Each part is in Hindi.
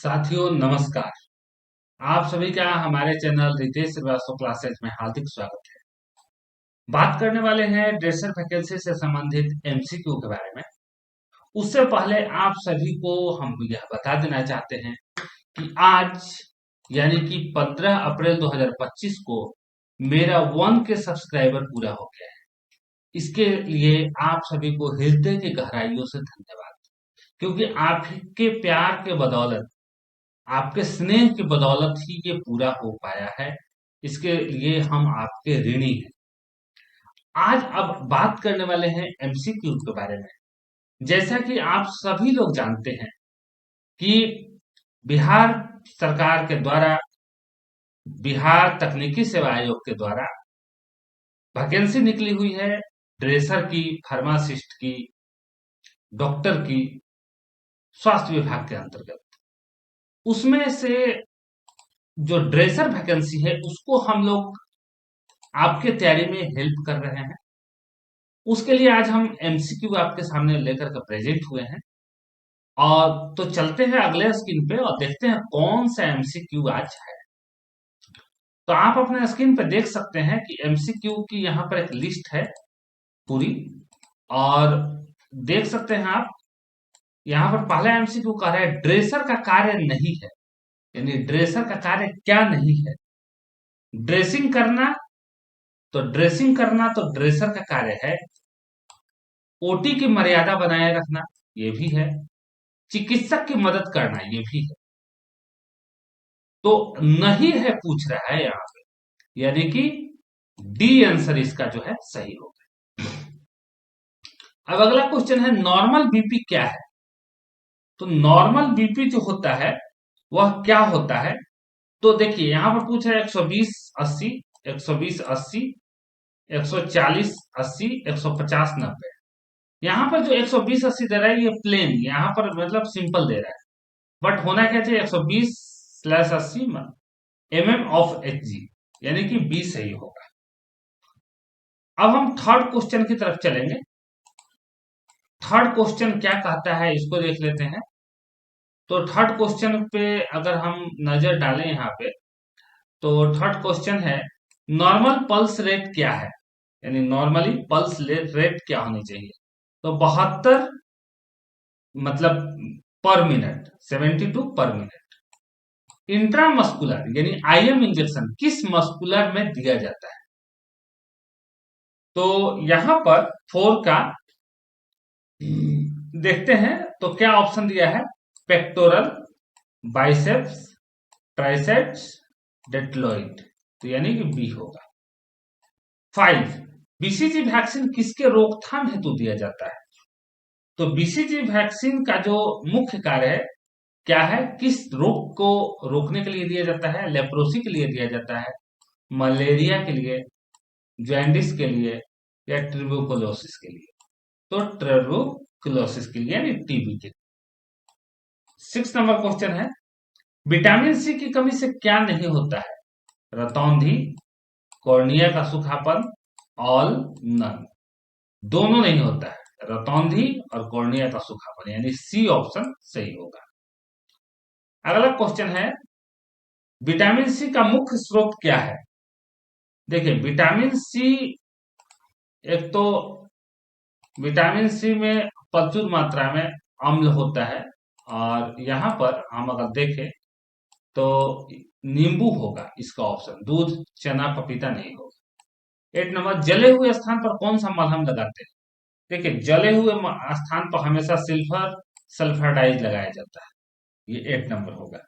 साथियों नमस्कार। आप सभी का हमारे चैनल रितेश श्रीवास्तव क्लासेज में हार्दिक स्वागत है। बात करने वाले हैं ड्रेसर वैकेंसी से संबंधित एमसीक्यू के बारे में। उससे पहले आप सभी को हम यह बता देना चाहते हैं कि आज यानी कि 15 अप्रैल 2025 को मेरा 1 के सब्सक्राइबर पूरा हो गया है। इसके लिए आप सभी को हृदय की गहराइयों से धन्यवाद, क्योंकि आपके प्यार के बदौलत, आपके स्नेह की बदौलत ही ये पूरा हो पाया है। इसके लिए हम आपके ऋणी हैं। आज अब बात करने वाले हैं एमसीक्यू के बारे में। जैसा कि आप सभी लोग जानते हैं कि बिहार सरकार के द्वारा, बिहार तकनीकी सेवा आयोग के द्वारा वैकेंसी निकली हुई है ड्रेसर की, फार्मासिस्ट की, डॉक्टर की, स्वास्थ्य विभाग के अंतर्गत। उसमें से जो ड्रेसर वैकेंसी है उसको हम लोग आपके तैयारी में हेल्प कर रहे हैं। उसके लिए आज हम एमसीक्यू आपके सामने लेकर के प्रेजेंट हुए हैं। और तो चलते हैं अगले स्क्रीन पे और देखते हैं कौन सा एमसीक्यू आज है। तो आप अपने स्क्रीन पे देख सकते हैं कि एमसीक्यू की यहाँ पर एक लिस्ट है पूरी। और देख सकते हैं आप यहाँ पर पहला एमसीक्यू कह रहा है ड्रेसर का कार्य नहीं है। यानी ड्रेसर का कार्य क्या नहीं है? ड्रेसिंग करना। तो ड्रेसर का कार्य है। ओटी की मर्यादा बनाए रखना, ये भी है। चिकित्सक की मदद करना, ये भी है। तो नहीं है पूछ रहा है यहाँ पे, यानी कि डी आंसर इसका जो है सही होगा। अब अगला क्वेश्चन है नॉर्मल बीपी क्या है? तो नॉर्मल बीपी जो होता है वह क्या होता है? तो देखिए यहाँ पर पूछा है 120/80, 120/80, 140/80, 150/90। यहाँ पर जो 120/80 दे रहा है ये प्लेन, यहाँ पर मतलब सिंपल दे रहा है। बट होना क्या चाहिए 120/80 mm/Hg, यानी कि 20 सही होगा। अब हम थर्ड क्वेश्चन की तरफ चलेंगे। थर्ड क्वेश्चन क्या कहता है इसको देख लेते हैं। तो थर्ड क्वेश्चन पे अगर हम नजर डालें यहाँ पे, तो थर्ड क्वेश्चन है नॉर्मल पल्स रेट क्या है? यानी नॉर्मली पल्स रेट क्या होनी चाहिए? तो 72 मतलब पर मिनट, 72 पर मिनट। इंट्रामस्कुलर यानी आईएम इंजेक्शन किस मस्कुलर में दिया जाता है? तो यहां पर 4 का देखते हैं। तो क्या ऑप्शन दिया है? Pectoral, biceps, triceps, deltoid. तो यानी कि बी होगा। 5 बीसीजी वैक्सीन किसके रोकथाम हेतु दिया जाता है? तो बीसीजी वैक्सीन का जो मुख्य कार्य है क्या है? किस रोग को रोकने के लिए दिया जाता है? लेप्रोसी के लिए दिया जाता है, मलेरिया के लिए, जॉन्डिस के लिए, या ट्यूबरकुलोसिस के लिए? तो ट्यूबरकुलोसिस के लिए यानी टीबी के लिए। 6 नंबर क्वेश्चन है विटामिन सी की कमी से क्या नहीं होता है? रतौंधी, कॉर्निया का सूखापन, ऑल, नन। दोनों नहीं होता है, रतौंधी और कॉर्निया का सूखापन, यानी सी ऑप्शन सही होगा। अगला क्वेश्चन है विटामिन सी का मुख्य स्रोत क्या है? देखिए विटामिन सी, एक तो विटामिन सी में प्रचुर मात्रा में अम्ल होता है। और यहां पर हम अगर देखें तो नींबू होगा इसका ऑप्शन, दूध, चना, पपीता नहीं होगा। 8 नंबर जले हुए स्थान पर कौन सा मलहम लगाते हैं? देखिए जले हुए स्थान पर हमेशा सिल्फर सल्फाइडाइड लगाया जाता है। ये 8 नंबर होगा।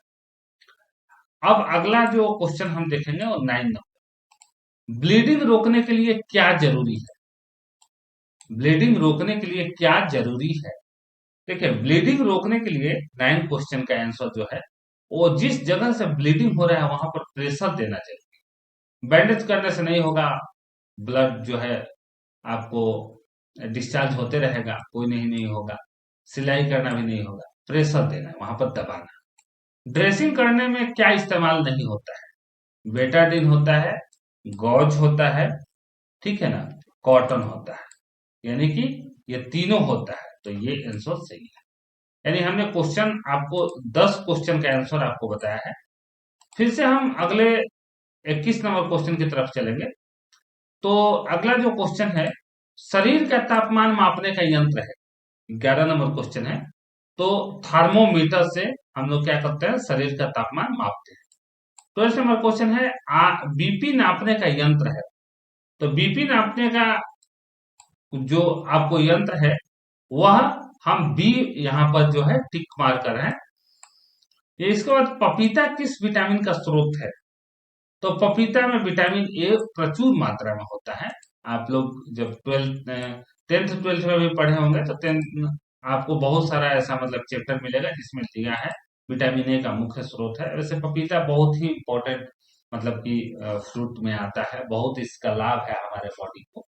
अब अगला जो क्वेश्चन हम देखेंगे वो 9 नंबर। ब्लीडिंग रोकने के लिए क्या जरूरी है? ब्लीडिंग रोकने के लिए क्या जरूरी है? देखिए ब्लीडिंग रोकने के लिए 9 क्वेश्चन का आंसर जो है वो जिस जगह से ब्लीडिंग हो रहा है वहां पर प्रेशर देना चाहिए। बैंडेज करने से नहीं होगा, ब्लड जो है आपको डिस्चार्ज होते रहेगा, कोई नहीं होगा। सिलाई करना भी नहीं होगा, प्रेशर देना है, वहां पर दबाना। ड्रेसिंग करने में क्या इस्तेमाल नहीं होता है? बेटाडीन होता है, गॉज होता है, ठीक है ना, कॉटन होता है। यानी कि ये तीनों होता है। तो ये आंसर सही है। यानी हमने क्वेश्चन आपको 10 क्वेश्चन का आंसर आपको बताया है। फिर से हम अगले 21 नंबर क्वेश्चन की तरफ चलेंगे। तो अगला जो क्वेश्चन है, शरीर का तापमान मापने का यंत्र है। 11 नंबर क्वेश्चन है। तो थर्मोमीटर से हम लोग क्या करते हैं, शरीर का तापमान मापते हैं। 12 नंबर क्वेश्चन है, बीपी नापने का यंत्र है। तो बीपी नापने का जो आपको यंत्र है, वह हम बी यहाँ पर जो है टिक मार कर हैं। ये इसके बाद पपीता किस विटामिन का स्रोत है? तो पपीता में विटामिन ए प्रचुर मात्रा में होता है। आप लोग जब 10th 12th में भी पढ़े होंगे तो 10th आपको बहुत सारा ऐसा मतलब चैप्टर मिलेगा जिसमें दिया है विटामिन ए का मुख्य स्रोत है। वैसे पपीता बहुत ही इंपॉर्टेंट मतलब कि फ्रूट में आता है, बहुत इसका लाभ है हमारे बॉडी को।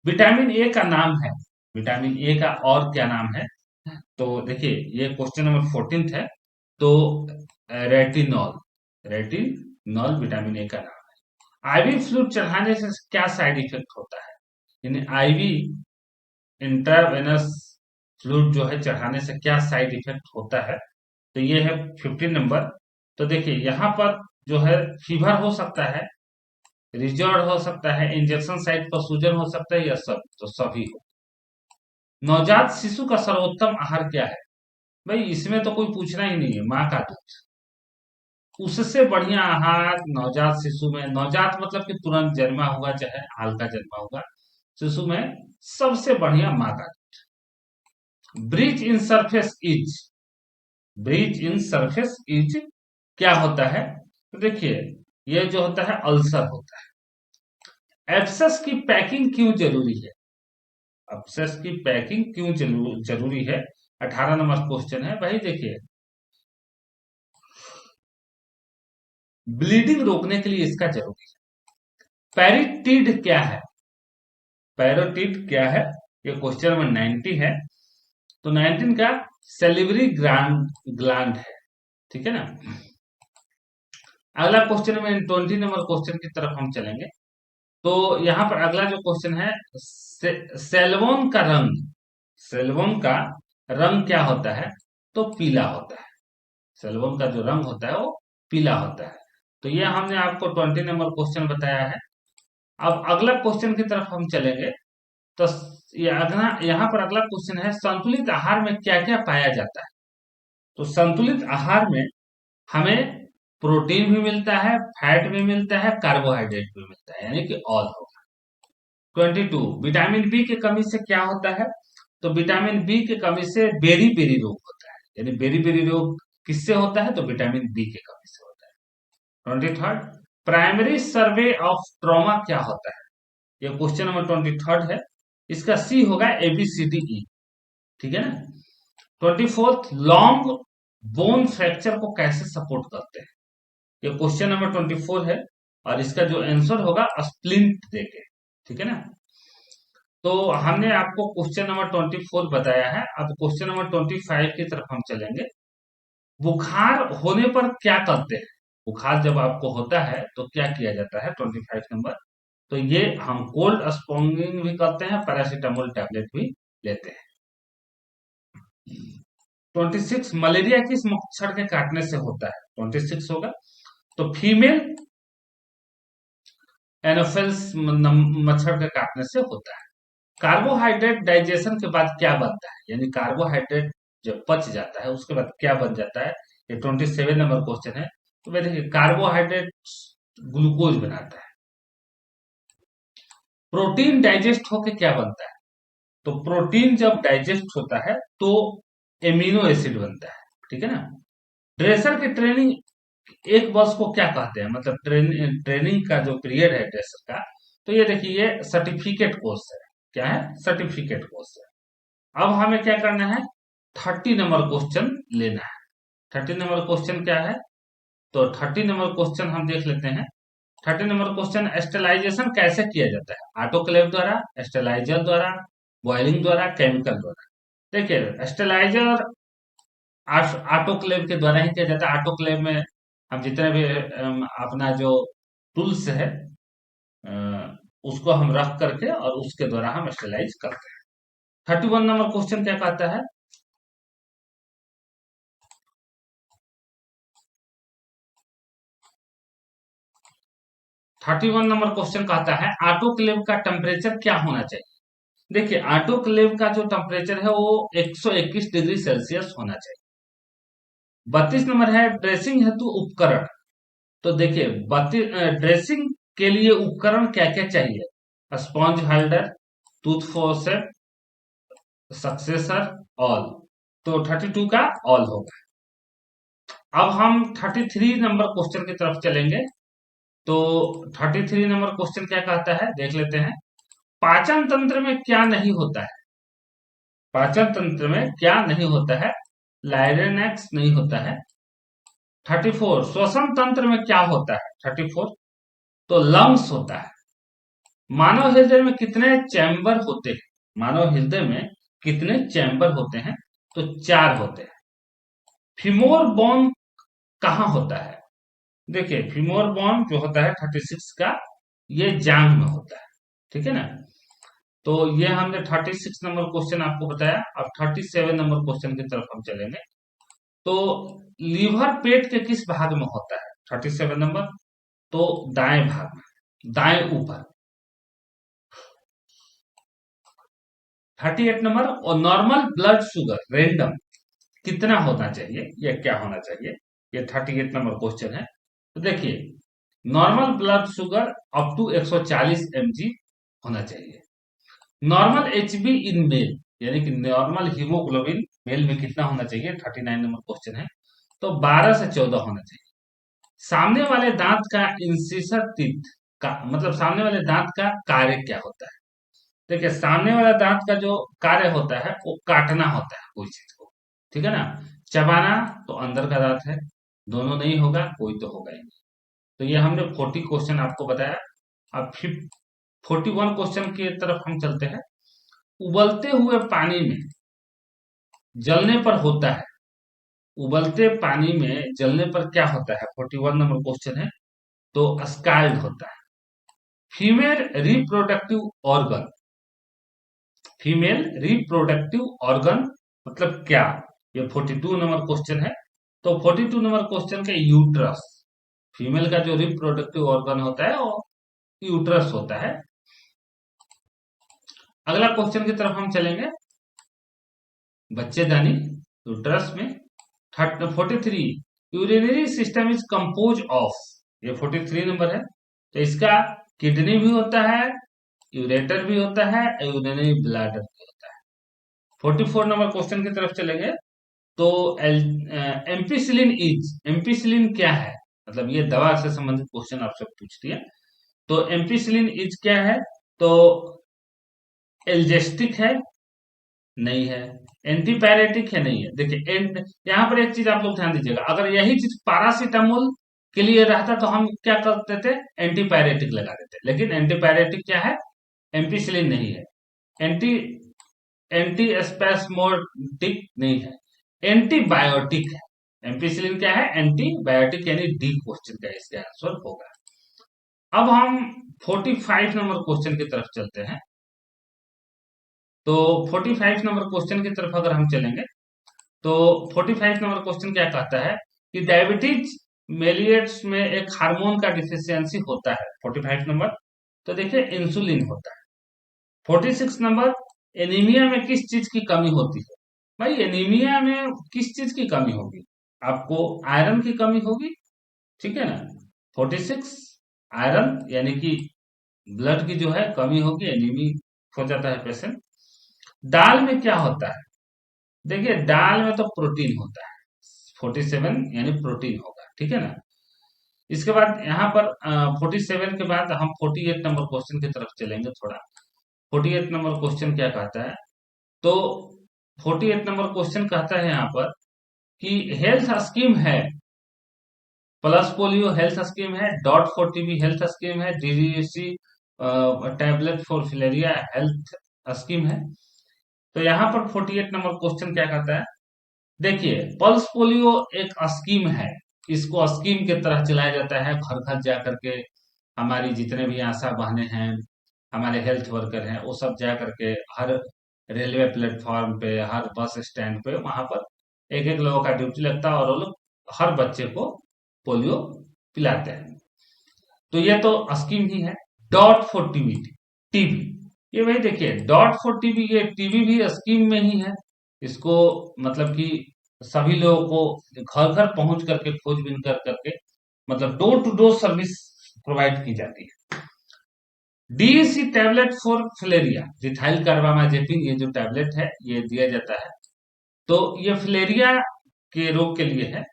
विटामिन ए का नाम है, विटामिन ए का और क्या नाम है? तो देखिए ये क्वेश्चन नंबर 14 है। तो रेटिनॉल, रेटिनॉल विटामिन ए का नाम है। आईवी फ्लूइड चढ़ाने से क्या साइड इफेक्ट होता है? यानी आईवी इंट्रावेनस फ्लूइड जो है चढ़ाने से क्या साइड इफेक्ट होता है? तो ये है 15 नंबर। तो देखिए यहाँ पर जो है फीवर हो सकता है, रिजर्व हो सकता है, इंजेक्शन साइट पर सूजन हो सकता है, या सब तो सभी हो। नवजात शिशु का सर्वोत्तम आहार क्या है? भाई इसमें तो कोई पूछना ही नहीं है, माँ का दूध। उससे बढ़िया आहार नवजात शिशु में, नवजात मतलब कि तुरंत जन्मा हुआ चाहे हाल का जन्मा हुआ शिशु में सबसे बढ़िया माँ का दूध। Breach in surface is, breach in surface is क्या होता है? तो देखिए ये जो होता है अल्सर होता है। एब्सेस की पैकिंग क्यों जरूरी है? एब्सेस की पैकिंग क्यों जरूरी है? 18 नंबर क्वेश्चन है भाई। देखिए ब्लीडिंग रोकने के लिए इसका जरूरी है। पैरिटीड क्या है? पैरोटीड क्या है? ये क्वेश्चन नंबर 90 है। तो 19 का सेलिवरी ग्लैंड है, ठीक है ना। अगला क्वेश्चन में 20 नंबर क्वेश्चन की तरफ हम चलेंगे। तो यहाँ पर अगला जो क्वेश्चन है, सेलवोन का रंग, सेलवोन का रंग क्या होता है? तो पीला होता है। सेलवोन का जो रंग होता है वो पीला होता है। तो ये हमने आपको 20 नंबर क्वेश्चन बताया है। अब अगला क्वेश्चन की तरफ हम चलेंगे। तो ये अगला यहाँ पर अगला क्वेश्चन है, संतुलित आहार में क्या क्या पाया जाता है? तो संतुलित आहार में हमें प्रोटीन भी मिलता है, फैट भी मिलता है, कार्बोहाइड्रेट भी मिलता है, यानी कि ऑल होगा। 22 विटामिन बी की कमी से क्या होता है? तो विटामिन बी की कमी से बेरी बेरी रोग होता है। यानी बेरी बेरी रोग किससे होता है? तो विटामिन बी की कमी से होता है। 23 प्राइमरी सर्वे ऑफ ट्रॉमा क्या होता है? ये क्वेश्चन नंबर 23 है। इसका सी होगा ABCDE, ठीक है ना। 24 लॉन्ग बोन फ्रैक्चर को कैसे सपोर्ट करते हैं? ये क्वेश्चन नंबर 24 है और इसका जो आंसर होगा स्प्लिंट देके, ठीक है ना। तो हमने आपको क्वेश्चन नंबर 24 बताया है। अब क्वेश्चन नंबर 25 की तरफ हम चलेंगे। बुखार होने पर क्या करते हैं? बुखार जब आपको होता है तो क्या किया जाता है? 25 नंबर। तो ये हम कोल्ड स्पॉन्जिंग भी करते हैं, पैरासीटामोल टैबलेट भी लेते हैं। 26 मलेरिया किस मच्छर के काटने से होता है? 26 होगा। तो फीमेल एनोफिल्स मच्छर के काटने से होता है। कार्बोहाइड्रेट डाइजेशन के बाद क्या बनता है? यानी कार्बोहाइड्रेट जब पच जाता है उसके बाद क्या बन जाता है? ये 27 नंबर क्वेश्चन है। तो भाई देखिए कार्बोहाइड्रेट ग्लूकोज बनाता है। प्रोटीन डाइजेस्ट होके क्या बनता है? तो प्रोटीन जब डाइजेस्ट होता है तो एमिनो एसिड बनता है, ठीक है ना। ड्रेसर की ट्रेनिंग एक वर्ष को क्या कहते हैं? मतलब ट्रेनिंग का जो पीरियड है ड्रेसर का, तो ये देखिए ये सर्टिफिकेट कोर्स है। क्या है? सर्टिफिकेट कोर्स है। अब हमें क्या करना है? 30 नंबर क्वेश्चन लेना है। 30 नंबर क्वेश्चन क्या है? तो 30 नंबर क्वेश्चन हम देख लेते हैं। 30 नंबर क्वेश्चन, स्टेलाइजेशन कैसे किया जाता है? ऑटोक्लेव द्वारा, स्टेलाइजर द्वारा, बॉइलिंग द्वारा, केमिकल द्वारा। देखिए स्टेलाइजर ऑटोक्लेव के द्वारा ही किया जाता है। ऑटोक्लेव में हम जितने भी अपना जो टूल्स है उसको हम रख करके और उसके द्वारा हम स्टेलाइज करते हैं। 31 नंबर क्वेश्चन क्या कहता है? 31 नंबर क्वेश्चन कहता है ऑटोक्लेव का टेम्परेचर क्या होना चाहिए। देखिए ऑटोक्लेव का जो टेम्परेचर है वो 121 डिग्री सेल्सियस होना चाहिए। 32 नंबर है ड्रेसिंग हेतु उपकरण। तो देखिए ड्रेसिंग के लिए उपकरण क्या क्या चाहिए, sponge holder, tooth forcep, successor, all. तो 32 का ऑल होगा। अब हम 33 नंबर क्वेश्चन की तरफ चलेंगे। तो 33 नंबर क्वेश्चन क्या कहता है देख लेते हैं। पाचन तंत्र में क्या नहीं होता है, पाचन तंत्र में क्या नहीं होता है, लाइरेनेक्स नहीं होता है। 34 श्वसन तंत्र में क्या होता है, 34 तो लंग्स होता है। मानव हृदय में कितने चैम्बर होते हैं, मानव हृदय में कितने चैम्बर होते हैं, तो 4 होते हैं। फीमोर बोन कहाँ होता है, देखिए फीमोर बोन जो होता है 36 का, ये जांघ में होता है, ठीक है ना। तो ये हमने 36 नंबर क्वेश्चन आपको बताया। अब 37 नंबर क्वेश्चन की तरफ हम चलेंगे। तो लीवर पेट के किस भाग में होता है, 37 नंबर, तो दाएं भाग में, दाएं ऊपर। 38 नंबर और नॉर्मल ब्लड शुगर रेंडम कितना होना चाहिए या क्या होना चाहिए, ये 38 नंबर क्वेश्चन है। तो देखिए normal blood sugar up to 140 mg होना चाहिए। नॉर्मल एचबी इन मेल यानी कि नॉर्मल हीमोग्लोबिन मेल में कितना होना चाहिए, 39 नंबर क्वेश्चन है, तो 12 से 14 होना चाहिए। सामने वाले दांत का इंसिसर टीथ का मतलब सामने वाले दांत का कार्य क्या होता है। देखिए सामने वाला दांत का जो कार्य होता है वो काटना होता है कोई चीज को, ठीक है ना। चबाना तो अंदर का दांत है, दोनों नहीं होगा कोई तो होगा ही नहीं। तो ये हमने 40 क्वेश्चन आपको बताया। अब 41 क्वेश्चन की तरफ हम चलते हैं। उबलते हुए पानी में जलने पर होता है, उबलते पानी में जलने पर क्या होता है, 41 नंबर क्वेश्चन है, तो स्काल्ड होता है। Female reproductive organ, female reproductive organ मतलब क्या, ये 42 नंबर क्वेश्चन है। तो 42 नंबर क्वेश्चन के यूट्रस, फीमेल का जो रिप्रोडक्टिव ऑर्गन होता है वो यूट्रस होता है। अगला क्वेश्चन की तरफ हम चलेंगे। बच्चेदानी यूट्रस में 43 urinary system is compose of, ये 43 नंबर है। तो इसका किडनी भी होता है, यूरेटर भी होता है, यूरिनरी ब्लैडर भी होता है। 44 नंबर क्वेश्चन की तरफ चलेंगे। तो एम्पिसिलिन इज, एम्पिसिलिन क्या है, मतलब ये दवा से संबंधित क्वेश्चन आपसे पूछती है। तो एम्पिसिलिन इज क्या है, तो एल्जेस्टिक है, नहीं है। एंटीपायरेटिक है, नहीं है। देखिए यहाँ पर एक चीज आप लोग ध्यान दीजिएगा, अगर यही चीज पैरासीटामोल के लिए रहता तो हम क्या करते थे, एंटीपायरेटिक लगा देते, लेकिन एंटीपायरेटिक क्या है, एम्पिसिलिन नहीं है। एंटी एंटी स्पेस्मोडिक नहीं है, एंटीबायोटिक है। एम्पिसिलिन क्या है, एंटीबायोटिक, यानी डी क्वेश्चन का इसका आंसर होगा। अब हम 45 नंबर क्वेश्चन की तरफ चलते हैं। तो 45 नंबर क्वेश्चन की तरफ अगर हम चलेंगे तो 45 नंबर क्वेश्चन क्या कहता है कि डायबिटीज मेलिएट्स में एक हार्मोन का डिफिशियंसी होता है, 45 नंबर, तो देखिए इंसुलिन होता है। 46 नंबर एनीमिया में किस चीज की कमी होती है, भाई एनीमिया में किस चीज की कमी होगी, आपको आयरन की कमी होगी, ठीक है ना। 46 आयरन यानी कि ब्लड की जो है कमी होगी, एनीमिक हो जाता है पेशेंट। दाल में क्या होता है, देखिए दाल में तो प्रोटीन होता है, 47 यानी प्रोटीन होगा, ठीक है ना। इसके बाद यहाँ पर 47 के बाद हम 48 नंबर क्वेश्चन की तरफ चलेंगे थोड़ा। 48 नंबर क्वेश्चन क्या कहता है, तो 48 नंबर क्वेश्चन कहता है यहाँ पर कि हेल्थ स्कीम है, प्लस पोलियो हेल्थ स्कीम है, DOT for TB health scheme है, DDC tablet for filaria health scheme है। तो यहाँ पर 48 नंबर क्वेश्चन क्या कहता है, देखिए पल्स पोलियो एक स्कीम है, इसको स्कीम के तरह चलाया जाता है, घर घर जा करके हमारी जितने भी आशा बहनें हैं, हमारे हेल्थ वर्कर हैं, वो सब जा करके हर रेलवे प्लेटफॉर्म पे, हर बस स्टैंड पे, वहां पर एक एक लोगों का ड्यूटी लगता है और वो लोग हर बच्चे को पोलियो पिलाते हैं। तो ये तो स्कीम ही है। डॉट फॉर टीबी, टीबी ये भाई देखिए डॉट फॉर टीबी, ये टीबी भी स्कीम में ही है। इसको मतलब कि सभी लोगों को घर घर पहुंच करके खोजबीन कर करके मतलब door to door service provide की जाती है। DAC tablet for filaria, diethyl carbamazepine, ये जो टैबलेट है ये दिया जाता है। तो ये फिलेरिया के रोग के लिए है।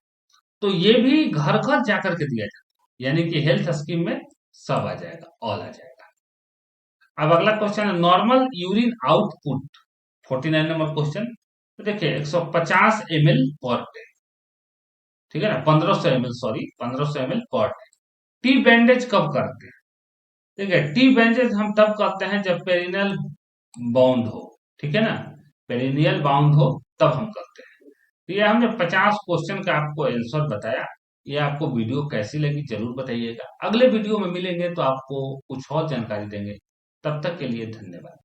तो ये भी घर घर जाकर के दिया जाता है, यानी कि हेल्थ स्कीम में सब आ जाएगा, ऑल आ जाएगा। अब अगला क्वेश्चन है normal urine output, 49 number question. तो देखिए 150 ml पर डे, ठीक है ना, 1500 ml, sorry 1500 ml per day. T bandage कब करते हैं? ठीक है, टी बैंडेज हम तब करते हैं जब पेरिनियल बाउंड हो, ठीक है ना, पेरिनियल बाउंड हो तब हम करते हैं। तो ये हमने 50 क्वेश्चन का आपको आंसर बताया। ये आपको वीडियो कैसी लगी जरूर बताइएगा। अगले वीडियो में मिलेंगे तो आपको कुछ और जानकारी देंगे। तब तक के लिए धन्यवाद।